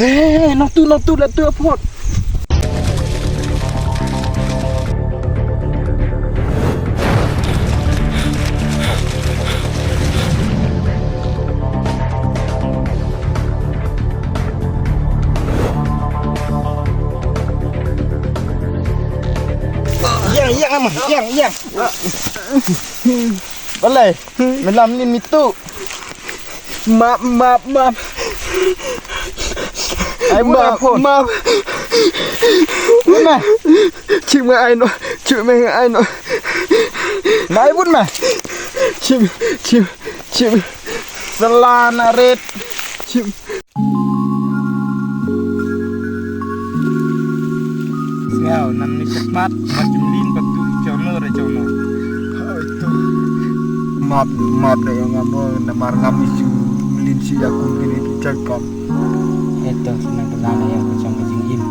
Nong Tuh lah tu apa? Yang ama, yang. Balai, melam ni mitu. Maaf. Ai maaf. Mana? Cik mai ai no. Nai pun mah. Cik. Selana red. Cik. Siao, nam ni cepat macam lin batu jono. Oh itu. Maaf deh yang ngamo namar ngamisu melin si aku ini cakap. Itu senang kelana ya macam jingin.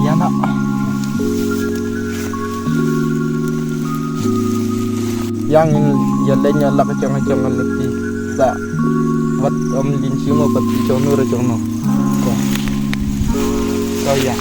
Ya nak. Yang lainnya lah kacang lebih sa wat om lin semua batu jono. So ya.